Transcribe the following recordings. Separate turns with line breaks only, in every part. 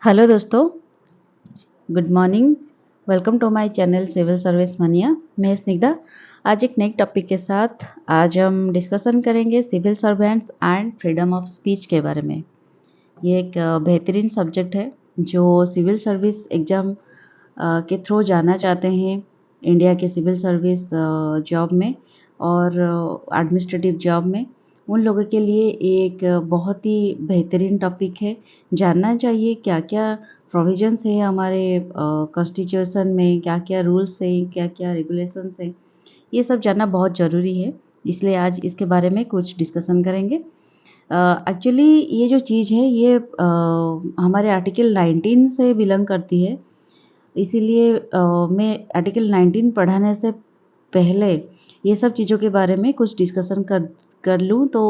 Hello दोस्तों, good morning. Welcome to my channel civil service mania. मैं स्निग्धा। आज एक नए टॉपिक के साथ आज हम डिस्कशन करेंगे civil servants and freedom of speech के बारे में। ये एक बेहतरीन सब्जेक्ट है जो सिविल सर्विस एग्ज़ाम के थ्रू जाना चाहते हैं इंडिया के सिविल सर्विस जॉब में और एडमिनिस्ट्रेटिव जॉब में। उन लोगों के लिए एक बहुत ही बेहतरीन टॉपिक है। जानना चाहिए क्या क्या प्रोविजंस है हमारे कॉन्स्टिट्यूशन में, क्या क्या रूल्स हैं, क्या क्या रेगुलेशंस हैं। ये सब जानना बहुत ज़रूरी है, इसलिए आज इसके बारे में कुछ डिस्कशन करेंगे। एक्चुअली ये जो चीज़ है ये हमारे आर्टिकल 19 से बिलोंग करती है। इसीलिए मैं आर्टिकल 19 पढ़ाने से पहले ये सब चीज़ों के बारे में कुछ डिस्कशन कर लूँ तो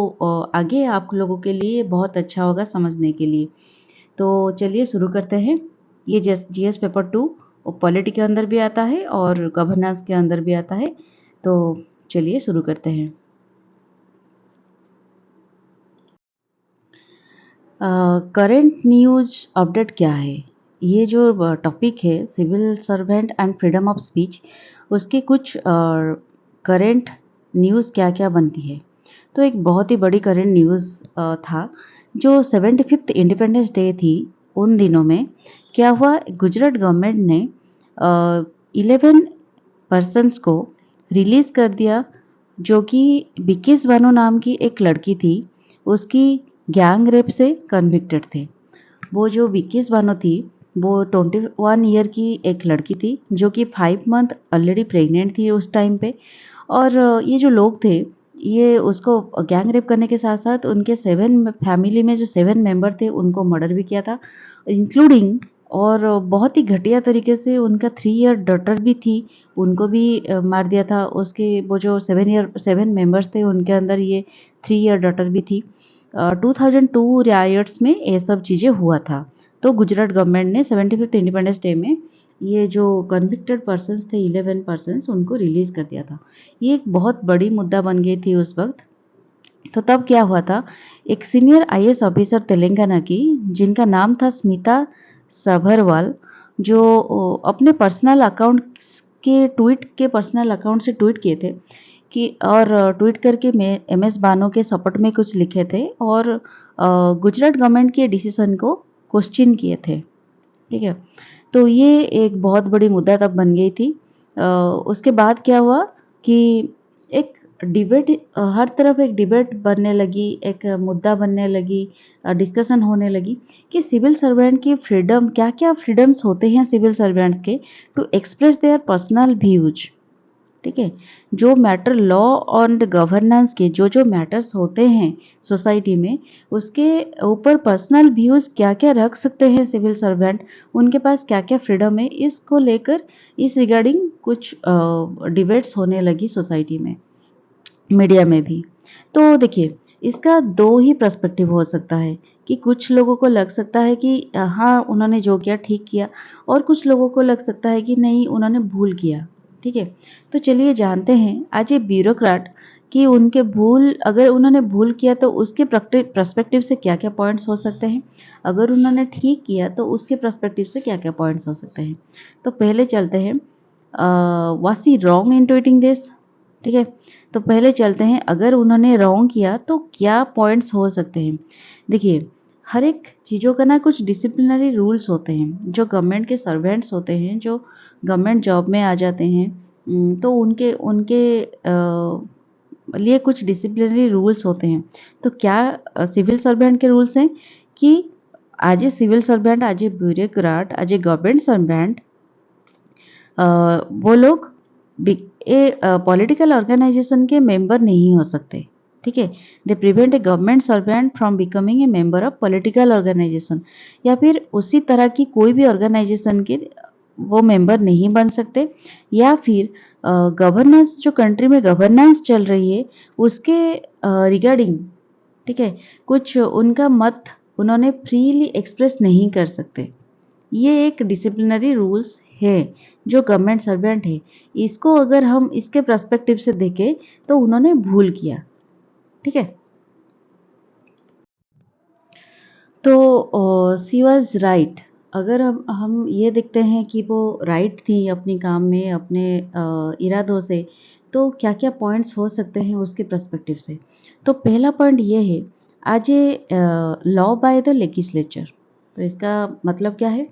आगे आप लोगों के लिए बहुत अच्छा होगा समझने के लिए। तो चलिए शुरू करते हैं। ये जीएस पेपर 2 पॉलिटी के अंदर भी आता है और गवर्नेंस के अंदर भी आता है। तो चलिए शुरू करते हैं। करंट न्यूज़ अपडेट क्या है? ये जो टॉपिक है civil servant and freedom of speech, उसके कुछ करंट न्यूज़ क्या-क्या बनती है। तो एक बहुत ही बड़ी करंट न्यूज़ था जो 75th इंडिपेंडेंस डे थी। उन दिनों में क्या हुआ, गुजरात गवर्नमेंट ने 11 पर्सन्स को रिलीज़ कर दिया जो कि बिकिस बानो नाम की एक लड़की थी। उसकी गैंग रेप से कन्विक्टेड थे। वो जो बिकिस बानो थी वो 21 ईयर की एक लड़की थी जो कि 5 मंथ ऑलरेडी प्रेग्नेंट थी उस टाइम पे। और ये जो लोग थे ये उसको गैंग रेप करने के साथ साथ उनके 7 फैमिली में जो 7 मेंबर थे उनको मर्डर भी किया था, इंक्लूडिंग। और बहुत ही घटिया तरीके से उनका 3 ईयर डॉटर भी थी, उनको भी मार दिया था। उसके वो जो 7 मेंबर्स थे उनके अंदर ये 3 ईयर डॉटर भी थी। 2002 रायट्स में ये सब चीज़ें हुआ था। तो गुजरात गवर्नमेंट ने 75th इंडिपेंडेंस डे में ये जो कन्विक्टेड पर्सन्स थे 11 पर्सन्स उनको रिलीज़ कर दिया था। ये एक बहुत बड़ी मुद्दा बन गई थी उस वक्त। तो तब क्या हुआ था, एक सीनियर आईएएस ऑफिसर तेलंगाना की जिनका नाम था स्मिता सभरवाल, जो अपने पर्सनल अकाउंट के पर्सनल अकाउंट से ट्वीट किए थे कि और ट्वीट करके मैं एमएस बानो के सपोर्ट में कुछ लिखे थे और गुजरात गवर्नमेंट के डिसीजन को क्वेश्चन किए थे। ठीक है, तो ये एक बहुत बड़ी मुद्दा तब बन गई थी। उसके बाद क्या हुआ कि एक डिबेट, हर तरफ एक डिबेट बनने लगी, एक मुद्दा बनने लगी, डिस्कशन होने लगी कि सिविल सर्वेंट की फ्रीडम, क्या क्या फ्रीडम्स होते हैं सिविल सर्वेंट्स के to express their personal views. ठीक है, जो मैटर लॉ और गवर्नेंस के जो जो मैटर्स होते हैं सोसाइटी में, उसके ऊपर पर्सनल व्यूज़ क्या क्या रख सकते हैं सिविल सर्वेंट, उनके पास क्या क्या फ्रीडम है, इसको लेकर इस रिगार्डिंग कुछ डिबेट्स होने लगी सोसाइटी में, मीडिया में भी। तो देखिए, इसका दो ही पर्सपेक्टिव हो सकता है कि कुछ लोगों को लग सकता है कि हाँ उन्होंने जो किया ठीक किया, और कुछ लोगों को लग सकता है कि नहीं उन्होंने भूल किया। ठीक है, तो चलिए जानते हैं आज ये ब्यूरोक्रेट कि उनके भूल, अगर उन्होंने भूल किया तो उसके पर्सपेक्टिव से क्या क्या पॉइंट्स हो सकते हैं, अगर उन्होंने ठीक किया तो उसके पर्सपेक्टिव से क्या क्या पॉइंट्स हो सकते हैं। तो पहले चलते हैं, was he wrong in tweeting this. ठीक है, तो पहले चलते हैं अगर उन्होंने रॉन्ग किया तो क्या पॉइंट्स हो सकते हैं। देखिए, हर एक चीज़ों का ना कुछ डिसिप्लिनरी रूल्स होते हैं। जो गवर्नमेंट के सर्वेंट्स होते हैं, जो गवर्नमेंट जॉब में आ जाते हैं, तो उनके उनके लिए कुछ डिसिप्लिनरी रूल्स होते हैं। तो क्या सिविल सर्वेंट के रूल्स हैं कि as a civil servant, as a bureaucrat, as a government servant, वो लोग पॉलिटिकल ऑर्गेनाइजेशन के मेंबर नहीं हो सकते। ठीक है, they prevent a government servant from becoming a member of political organisation, या फिर उसी तरह की कोई भी ऑर्गेनाइजेशन के वो मेंबर नहीं बन सकते, या फिर गवर्नेंस, जो कंट्री में गवर्नेंस चल रही है उसके रिगार्डिंग, ठीक है, कुछ उनका मत उन्होंने फ्रीली एक्सप्रेस नहीं कर सकते। ये एक डिसिप्लिनरी रूल्स है जो गवर्नमेंट सर्वेंट है, इसको अगर हम इसके पर्सपेक्टिव से देखें तो उन्होंने भूल किया। ठीक है, तो शी वॉज राइट, अगर हम ये देखते हैं कि वो राइट थी अपने काम में, अपने इरादों से, तो क्या-क्या पॉइंट्स हो सकते हैं उसके पर्सपेक्टिव से। तो पहला पॉइंट ये है, आज ये लॉ बाय द लेजिस्लेचर। तो इसका मतलब क्या है?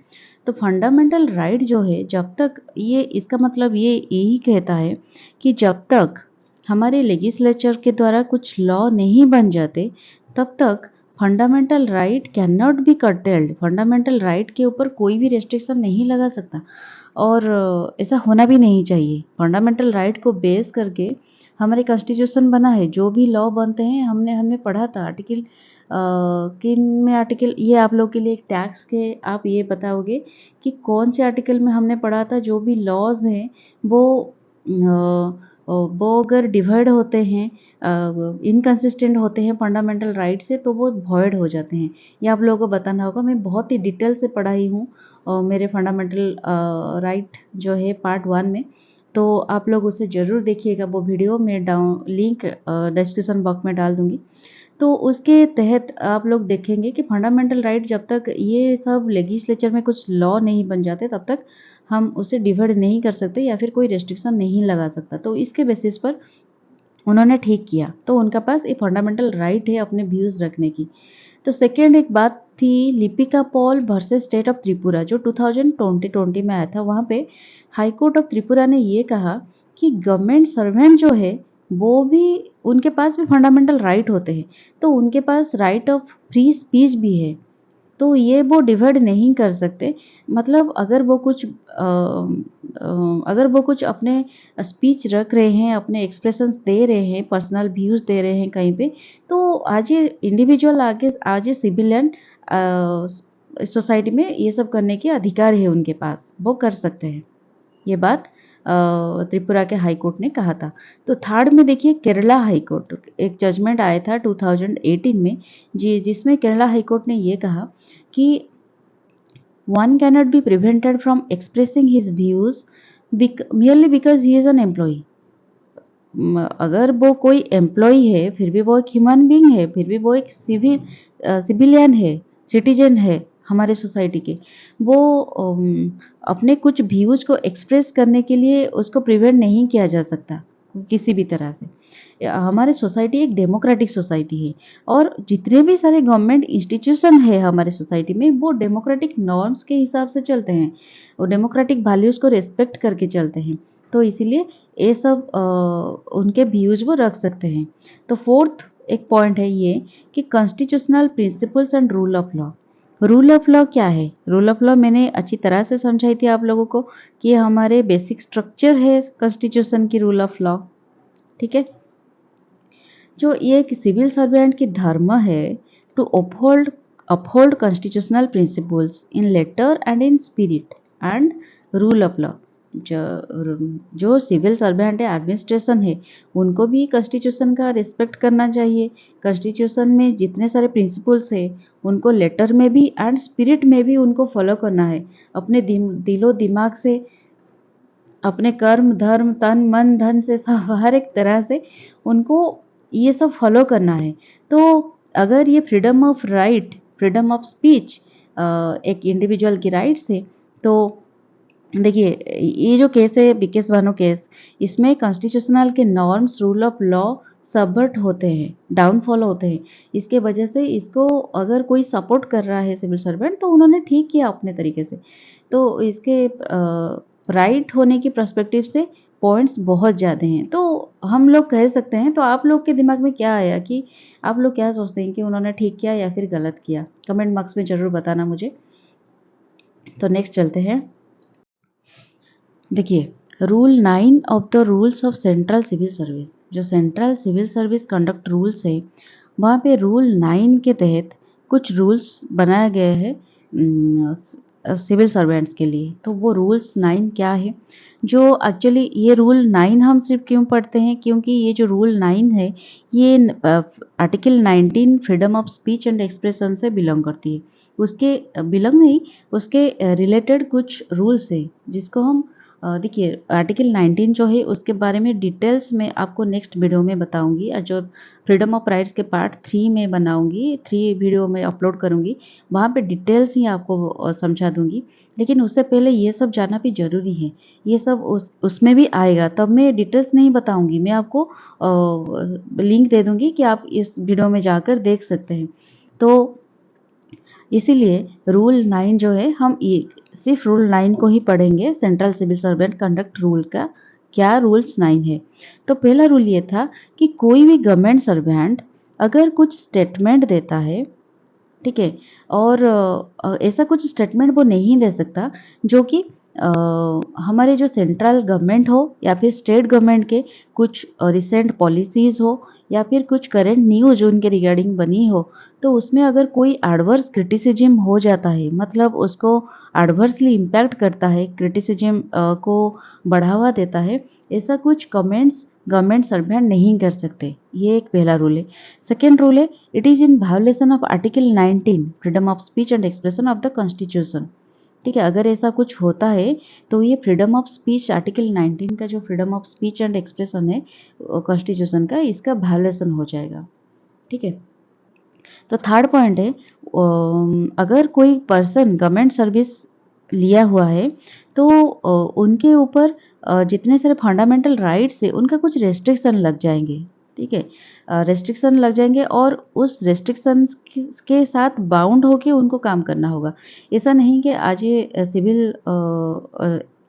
तो फंडामेंटल राइट जो है, जब तक ये इसका मतलब ये यही कहता है कि जब तक हमारे लेजिस्लेचर के द्वारा कुछ लॉ नहीं बन जाते, तब तक fundamental right can not be curtailed. Fundamental right के ऊपर कोई भी रेस्ट्रिक्शन नहीं लगा सकता और ऐसा होना भी नहीं चाहिए। फंडामेंटल राइट को बेस करके हमारे कॉन्स्टिट्यूशन बना है। जो भी लॉ बनते हैं, हमने हमने पढ़ा था आर्टिकल किन में आर्टिकल, ये आप लोग के लिए एक टैक्स के आप ये बताओगे कि कौन से आर्टिकल में हमने पढ़ा था जो भी लॉज हैं वो वो अगर डिवाइड होते हैं, इनकंसिस्टेंट होते हैं फंडामेंटल राइट से, तो वो वॉइड हो जाते हैं। ये आप लोगों को बताना होगा। मैं बहुत ही डिटेल से पढ़ाई हूँ मेरे फंडामेंटल राइट जो है पार्ट 1 में। तो आप लोग उसे ज़रूर देखिएगा, वो वीडियो मैं डाउन लिंक डिस्क्रिप्शन बॉक्स में डाल दूँगी। तो उसके तहत आप लोग देखेंगे कि फंडामेंटल राइट जब तक ये सब लेजिस्लेचर में कुछ लॉ नहीं बन जाते, तब तक हम उसे डिवाइड नहीं कर सकते या फिर कोई रेस्ट्रिक्शन नहीं लगा सकता। तो इसके बेसिस पर उन्होंने ठीक किया, तो उनका पास एक फंडामेंटल राइट है अपने व्यूज़ रखने की। तो सेकेंड एक बात थी Lipika Paul versus state of Tripura, जो 2020 में आया था। वहाँ पे हाई कोर्ट ऑफ त्रिपुरा ने ये कहा कि गवर्नमेंट सर्वेंट जो है, वो भी, उनके पास भी फंडामेंटल राइट होते हैं। तो उनके पास राइट ऑफ फ्री स्पीच भी है। तो ये वो डिवाइड नहीं कर सकते। मतलब अगर वो कुछ अपने स्पीच रख रहे हैं, अपने एक्सप्रेशंस दे रहे हैं, पर्सनल व्यूज़ दे रहे हैं कहीं पे, तो आज ये इंडिविजुअल आज ये सिविलियन सोसाइटी में ये सब करने के अधिकार है उनके पास, वो कर सकते हैं। ये बात त्रिपुरा के हाई कोर्ट ने कहा था। तो थर्ड में देखिए केरला हाई कोर्ट, एक जजमेंट आया था 2018 में, जिसमें केरला हाई कोर्ट ने ये कहा कि one cannot be prevented from expressing his views merely because he is an employee. अगर वो एम्प्लॉई है, फिर भी वो एक ह्यूमन बीइंग है, फिर भी वो एक सिविलियन है, सिटीजन है हमारे सोसाइटी के। वो अपने कुछ व्यूज को एक्सप्रेस करने के लिए उसको प्रिवेंट नहीं किया जा सकता किसी भी तरह से। हमारे सोसाइटी एक डेमोक्रेटिक सोसाइटी है और जितने भी सारे गवर्नमेंट इंस्टीट्यूशन है हमारे सोसाइटी में, वो डेमोक्रेटिक नॉर्म्स के हिसाब से चलते हैं, वो डेमोक्रेटिक वैल्यूज़ को रिस्पेक्ट करके चलते हैं। तो इसीलिए ये सब उनके व्यूज वो रख सकते हैं। तो फोर्थ एक पॉइंट है ये कि constitutional principles and rule of law. Rule of law क्या है? रूल ऑफ लॉ मैंने अच्छी तरह से समझाई थी आप लोगों को कि हमारे बेसिक स्ट्रक्चर है कॉन्स्टिट्यूशन की रूल ऑफ लॉ। ठीक है, जो ये एक सिविल सर्वेंट की धर्म है to uphold uphold constitutional principles in letter and in spirit and rule of law. जो सिविल सर्वेंट है, एडमिनिस्ट्रेशन है, उनको भी कॉन्स्टिट्यूशन का रिस्पेक्ट करना चाहिए। कॉन्स्टिट्यूशन में जितने सारे प्रिंसिपल्स है, उनको लेटर में भी एंड स्पिरिट में भी उनको फॉलो करना है। अपने दिलो दिमाग से, अपने कर्म धर्म तन मन धन से, सब हर एक तरह से उनको ये सब फॉलो करना है। तो अगर ये freedom of right, freedom of speech एक इंडिविजुअल की राइट्स है, तो देखिए ये जो केस है बीकेएस बानो केस, इसमें कॉन्स्टिट्यूशनल के norms, rule of law subvert होते हैं, डाउनफॉल होते हैं। इसके वजह से इसको अगर कोई सपोर्ट कर रहा है सिविल सर्वेंट, तो उन्होंने ठीक किया अपने तरीके से। तो इसके राइट होने की पर्सपेक्टिव से पॉइंट्स बहुत ज़्यादा हैं। तो हम लोग कह सकते हैं, तो आप लोग के दिमाग में क्या आया कि आप लोग क्या सोचते हैं कि उन्होंने ठीक किया या फिर गलत किया? कमेंट बॉक्स में ज़रूर बताना मुझे। तो नेक्स्ट चलते हैं। देखिए, rule 9 of the rules of central civil service, जो central civil service conduct rules है, वहाँ पे रूल 9 के तहत कुछ रूल्स बनाया गया है सिविल सर्वेंट्स के लिए। तो वो रूल्स 9 क्या है? जो एक्चुअली ये रूल 9 हम सिर्फ क्यों पढ़ते हैं, क्योंकि ये जो रूल 9 है, ये article 19 freedom of speech and expression से बिलोंग करती है। उसके बिलोंग नहीं, उसके रिलेटेड कुछ रूल्स है जिसको हम देखिए आर्टिकल 19 जो है उसके बारे में डिटेल्स में आपको नेक्स्ट वीडियो में बताऊंगी, और जो फ्रीडम ऑफ राइट्स के पार्ट 3 में बनाऊंगी, 3 वीडियो में अपलोड करूंगी, वहाँ पे डिटेल्स ही आपको समझा दूंगी। लेकिन उससे पहले ये सब जानना भी ज़रूरी है, ये सब उसमें भी आएगा, तब मैं डिटेल्स नहीं बताऊंगी, मैं आपको लिंक दे दूंगी कि आप इस वीडियो में जाकर देख सकते हैं। तो इसीलिए रूल 9 जो है, हम सिर्फ रूल 9 को ही पढ़ेंगे, central civil servant conduct rule का क्या रूल्स 9 है। तो पहला रूल ये था कि कोई भी गवर्नमेंट सर्वेंट अगर कुछ स्टेटमेंट देता है, ठीक है, और ऐसा कुछ स्टेटमेंट वो नहीं दे सकता जो कि हमारे जो सेंट्रल गवर्नमेंट हो या फिर स्टेट गवर्नमेंट के कुछ रिसेंट पॉलिसीज़ हो या फिर कुछ करंट न्यूज़ उनके रिगार्डिंग बनी हो, तो उसमें अगर कोई एडवर्स क्रिटिसिज्म हो जाता है, मतलब उसको एडवर्सली इम्पैक्ट करता है, क्रिटिसिज्म को बढ़ावा देता है, ऐसा कुछ कमेंट्स गवर्नमेंट सर्वेंट नहीं कर सकते। ये एक पहला रूल है। सेकेंड रूल है, it is in violation of article 19 freedom of speech and expression of the constitution. ठीक है, अगर ऐसा कुछ होता है तो ये फ्रीडम ऑफ स्पीच, आर्टिकल 19 का जो freedom of speech and expression है कॉन्स्टिट्यूशन का, इसका वायोलेशन हो जाएगा। ठीक है, तो थर्ड पॉइंट है, अगर कोई पर्सन गवर्नमेंट सर्विस लिया हुआ है तो उनके ऊपर जितने सारे फंडामेंटल राइट्स है उनका कुछ रेस्ट्रिक्शन लग जाएंगे। ठीक है, रेस्ट्रिक्शन लग जाएंगे और उस रेस्ट्रिक्शंस के साथ बाउंड होके उनको काम करना होगा। ऐसा नहीं कि आज ये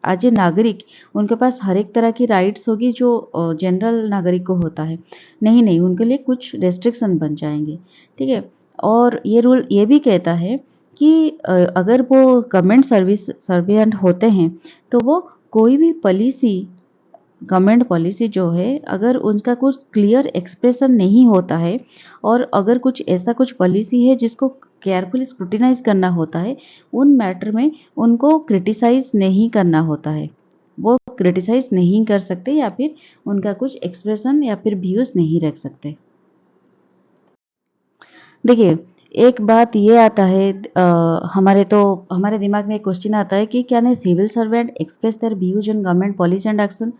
आज ये नागरिक, उनके पास हर एक तरह की राइट्स होगी जो जनरल नागरिक को होता है। नहीं नहीं, उनके लिए कुछ रेस्ट्रिक्शन बन जाएंगे। ठीक है, और ये रूल ये भी कहता है कि अगर वो गवर्नमेंट सर्विस सर्वेंट होते हैं तो वो कोई भी पॉलिसी, गवर्नमेंट पॉलिसी जो है, अगर उनका कुछ क्लियर एक्सप्रेशन नहीं होता है और अगर कुछ ऐसा कुछ पॉलिसी है जिसको केयरफुली स्क्रूटिनाइज करना होता है, उन मैटर में उनको क्रिटिसाइज नहीं करना होता है, वो क्रिटिसाइज नहीं कर सकते या फिर उनका कुछ एक्सप्रेशन या फिर व्यूज़ नहीं रख सकते। देखिए, एक बात ये आता है, हमारे दिमाग में एक क्वेश्चन आता है कि can a civil servant express their views on government policy and action?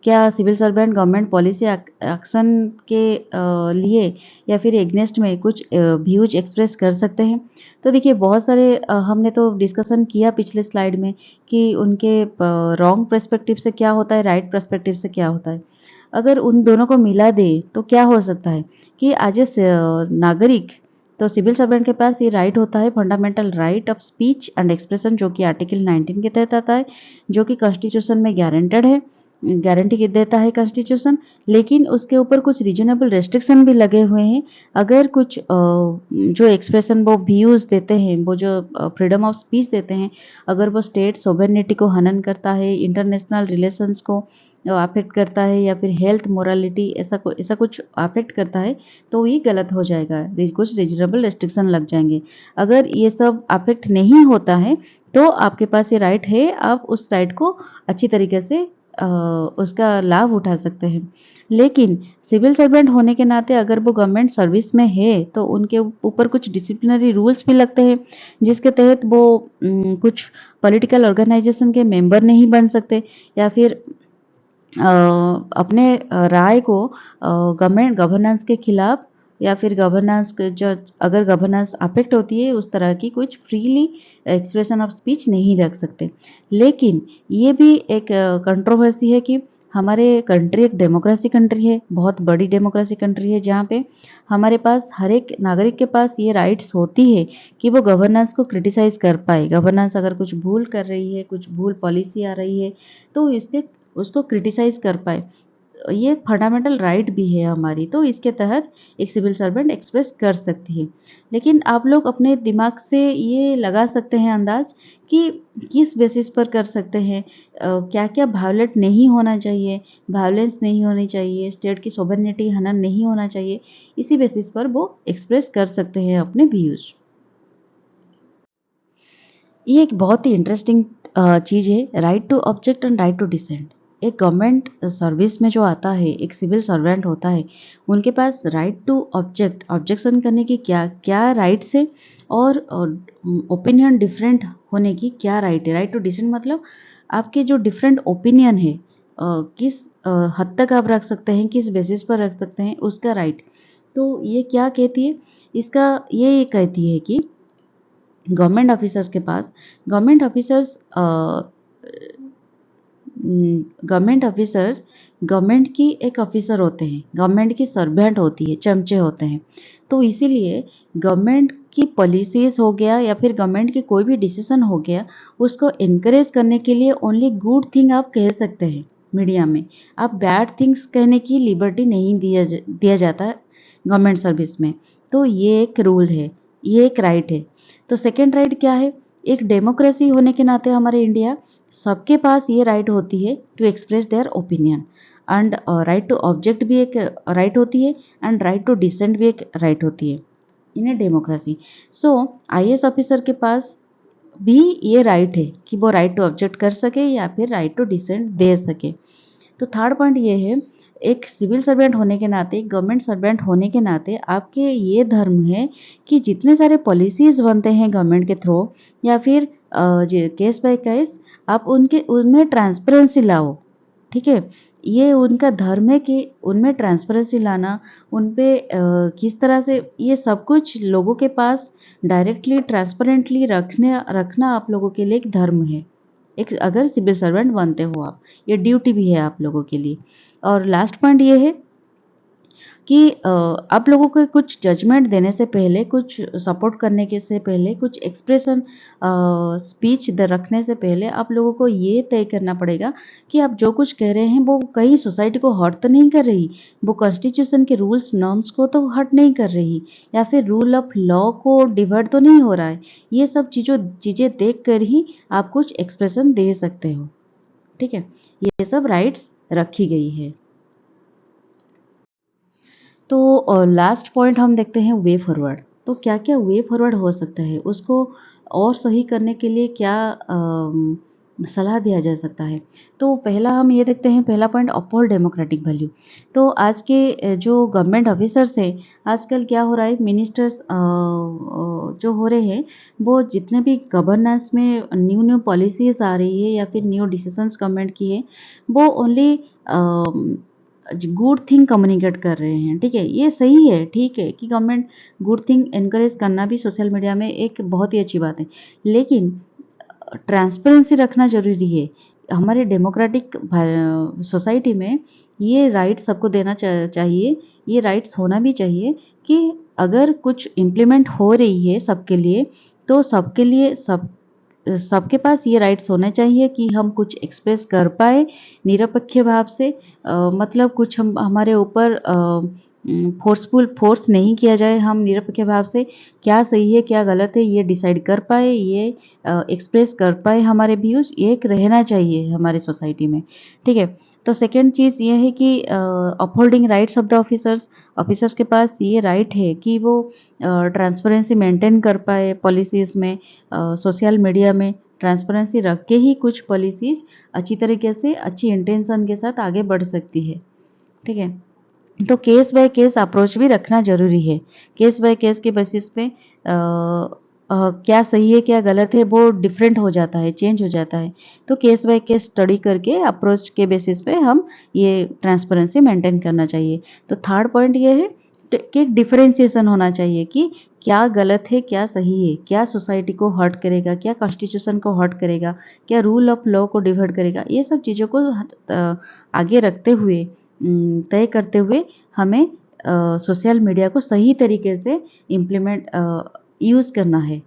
क्या civil servant government policy action के लिए या फिर एग्नेस्ट में कुछ व्यूज एक्सप्रेस कर सकते हैं? तो देखिए बहुत सारे हमने तो डिस्कशन किया पिछले स्लाइड में कि उनके रॉन्ग पर्सपेक्टिव से क्या होता है, राइट पर्सपेक्टिव से क्या होता है। अगर उन दोनों को मिला दे तो क्या हो सकता है कि आज ए नागरिक, तो सिविल सर्वेंट के पास ये राइट होता है, fundamental right of speech and expression, जो कि आर्टिकल 19 के तहत आता है, जो कि कॉन्स्टिट्यूशन में गारंटेड है, गारंटी देता है कॉन्स्टिट्यूशन। लेकिन उसके ऊपर कुछ रीजनेबल रेस्ट्रिक्शन भी लगे हुए हैं। अगर कुछ जो एक्सप्रेशन वो व्यूज़ देते हैं, वो जो फ्रीडम ऑफ स्पीच देते हैं, अगर वो स्टेट सोवेरेनिटी को हनन करता है, इंटरनेशनल रिलेशंस को अफेक्ट करता है या फिर हेल्थ मोरालिटी, ऐसा कुछ अफेक्ट करता है, तो ये गलत हो जाएगा, कुछ रीजनेबल रेस्ट्रिक्शन लग जाएंगे। अगर ये सब अफेक्ट नहीं होता है तो आपके पास ये राइट है, आप उस राइट को अच्छी तरीके से उसका लाभ उठा सकते हैं। लेकिन सिविल सर्वेंट होने के नाते अगर वो गवर्नमेंट सर्विस में है तो उनके ऊपर कुछ डिसिप्लिनरी रूल्स भी लगते हैं, जिसके तहत वो कुछ पॉलिटिकल ऑर्गेनाइजेशन के मेंबर नहीं बन सकते या फिर अपने राय को गवर्नमेंट गवर्नेंस के खिलाफ या फिर गवर्नेंस के जो, अगर गवर्नेंस अफेक्ट होती है उस तरह की कुछ फ्रीली एक्सप्रेशन ऑफ स्पीच नहीं रख सकते। लेकिन ये भी एक कंट्रोवर्सी है कि हमारे कंट्री एक डेमोक्रेसी कंट्री है, बहुत बड़ी डेमोक्रेसी कंट्री है, जहाँ पे हमारे पास हर एक नागरिक के पास ये राइट्स होती है कि वो गवर्नेंस को क्रिटिसाइज कर पाए। गवर्नेंस अगर कुछ भूल कर रही है, कुछ भूल पॉलिसी आ रही है, तो इसके उसको क्रिटिसाइज कर पाए। ये एक फंडामेंटल राइट भी है हमारी, तो इसके तहत एक सिविल सर्वेंट एक्सप्रेस कर सकती है। लेकिन आप लोग अपने दिमाग से ये लगा सकते हैं अंदाज कि किस बेसिस पर कर सकते हैं, क्या क्या वायलेट नहीं होना चाहिए, वायलेंस नहीं होनी चाहिए, स्टेट की सोवेरेनिटी हनन नहीं होना चाहिए, इसी बेसिस पर वो एक्सप्रेस कर सकते हैं अपने व्यूज़। ये एक बहुत ही इंटरेस्टिंग चीज़ है, right to object and right to dissent. एक गवर्नमेंट सर्विस में जो आता है, एक सिविल सर्वेंट होता है, उनके पास राइट टू ऑब्जेक्ट, ऑब्जेक्शन करने की क्या क्या राइट्स है, और ओपिनियन डिफरेंट होने की क्या राइट है। राइट टू डिसेंट मतलब आपके जो डिफरेंट ओपिनियन है किस हद तक आप रख सकते हैं, किस बेसिस पर रख सकते हैं, उसका राइट। तो ये क्या कहती है, इसका ये कहती है कि गवर्नमेंट ऑफिसर्स के पास government officers government officers government की एक ऑफिसर होते हैं, गवर्नमेंट की सर्वेंट होती है, चमचे होते हैं। तो इसीलिए गवर्नमेंट की पॉलिसीज हो गया या फिर गवर्नमेंट की कोई भी डिसीजन हो गया, उसको इनकरेज करने के लिए ओनली गुड थिंग आप कह सकते हैं मीडिया में। आप बैड थिंग्स कहने की लिबर्टी नहीं दिया जाता है गवर्नमेंट सर्विस में। तो ये एक रूल है, ये एक राइट है। तो सेकेंड राइट क्या है, एक डेमोक्रेसी होने के नाते हमारे इंडिया, सबके पास ये राइट होती है to express their opinion, and right to object भी एक राइट होती है, एंड राइट टू डिसेंट भी एक राइट होती है in a democracy. So IAS officer के पास भी ये राइट है कि वो राइट टू ऑब्जेक्ट कर सके या फिर राइट टू डिसेंट दे सके। तो थर्ड पॉइंट ये है, एक सिविल सर्वेंट होने के नाते, एक गवर्नमेंट सर्वेंट होने के नाते आपके ये धर्म है कि जितने सारे पॉलिसीज बनते हैं गवर्नमेंट के थ्रू या फिर केस बाय केस, आप उनमें ट्रांसपेरेंसी लाओ। ठीक है, ये उनका धर्म है कि उनमें ट्रांसपेरेंसी लाना, उन पे किस तरह से ये सब कुछ लोगों के पास डायरेक्टली ट्रांसपेरेंटली रखना आप लोगों के लिए एक धर्म है। एक अगर सिविल सर्वेंट बनते हो आप, ये ड्यूटी भी है आप लोगों के लिए। और लास्ट पॉइंट ये है कि आप लोगों को कुछ जजमेंट देने से पहले, कुछ सपोर्ट करने के से पहले, कुछ एक्सप्रेशन स्पीच रखने से पहले आप लोगों को ये तय करना पड़ेगा कि आप जो कुछ कह रहे हैं वो कहीं सोसाइटी को हर्ट तो नहीं कर रही, वो कॉन्स्टिट्यूशन के रूल्स नॉर्म्स को तो हर्ट नहीं कर रही, या फिर रूल ऑफ लॉ को डिवर्ट तो नहीं हो रहा है। ये सब चीज़ें देख कर ही आप कुछ एक्सप्रेशन दे सकते हो। ठीक है, ये सब राइट्स रखी गई है। तो लास्ट पॉइंट हम देखते हैं वे फॉरवर्ड। तो क्या-क्या वे फॉरवर्ड हो सकता है, उसको और सही करने के लिए क्या सलाह दिया जा सकता है। तो पहला हम ये देखते हैं, पहला पॉइंट अपहोल्ड डेमोक्रेटिक वैल्यू। तो आज के जो गवर्नमेंट ऑफिसर्स हैं, आजकल क्या हो रहा है, मिनिस्टर्स जो हो रहे हैं, वो जितने भी गवर्नेंस में न्यू पॉलिसीज़ आ रही है या फिर न्यू डिसीजंस गवर्नमेंट की है, वो ओनली गुड थिंग कम्युनिकेट कर रहे हैं। ठीक है, ये सही है, ठीक है कि गवर्नमेंट गुड थिंग एनकरेज करना भी सोशल मीडिया में एक बहुत ही अच्छी बात है, लेकिन ट्रांसपेरेंसी रखना ज़रूरी है। हमारे डेमोक्रेटिक सोसाइटी में ये राइट्स सबको देना चाहिए, ये राइट्स होना भी चाहिए कि अगर कुछ इम्प्लीमेंट हो रही है सबके लिए, तो सबके लिए सबके पास ये राइट्स होने चाहिए कि हम कुछ एक्सप्रेस कर पाए निरपेक्ष भाव से। मतलब कुछ हमारे ऊपर फोर्स नहीं किया जाए, हम निरपेक्ष भाव से क्या सही है क्या गलत है ये डिसाइड कर पाए, ये एक्सप्रेस कर पाए हमारे व्यूज़, ये एक रहना चाहिए हमारे सोसाइटी में। ठीक है, तो सेकंड चीज़ ये है कि upholding rights of the officers के पास ये राइट है कि वो ट्रांसपेरेंसी मेंटेन कर पाए पॉलिसीज़ में, सोशल मीडिया में ट्रांसपेरेंसी रख के ही कुछ पॉलिसीज़ अच्छी तरीके से, अच्छी इंटेंशन के साथ आगे बढ़ सकती है। ठीक है, तो केस बाय केस अप्रोच भी रखना ज़रूरी है। केस बाय केस के बेसिस पे क्या सही है क्या गलत है वो डिफरेंट हो जाता है, चेंज हो जाता है। तो केस बाय केस स्टडी करके अप्रोच के बेसिस पे हम ये ट्रांसपेरेंसी मेंटेन करना चाहिए। तो थर्ड पॉइंट ये है कि डिफरेंशिएशन होना चाहिए कि क्या गलत है, क्या सही है, क्या सोसाइटी को हर्ट करेगा, क्या कॉन्स्टिट्यूशन को हर्ट करेगा, क्या रूल ऑफ लॉ को डिवर्ट करेगा। ये सब चीज़ों को आगे रखते हुए, तय करते हुए हमें सोशल मीडिया को सही तरीके से इम्प्लीमेंट यूज़ करना है।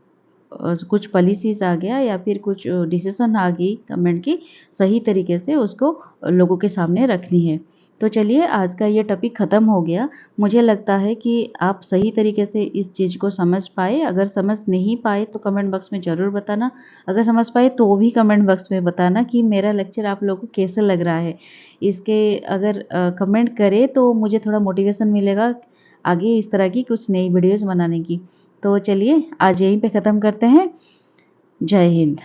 कुछ पॉलिसीज़ आ गया या फिर कुछ डिसीज़न आ गई गवर्नमेंट की, सही तरीके से उसको लोगों के सामने रखनी है। तो चलिए आज का ये टॉपिक ख़त्म हो गया। मुझे लगता है कि आप सही तरीके से इस चीज़ को समझ पाए। अगर समझ नहीं पाए तो कमेंट बॉक्स में ज़रूर बताना। अगर समझ पाए तो भी कमेंट बॉक्स में बताना कि मेरा लेक्चर आप लोगों को कैसा लग रहा है। इसके अगर कमेंट करें तो मुझे थोड़ा मोटिवेशन मिलेगा आगे इस तरह की कुछ नई वीडियोज़ बनाने की। तो चलिए आज यहीं पे ख़त्म करते हैं। जय हिंद।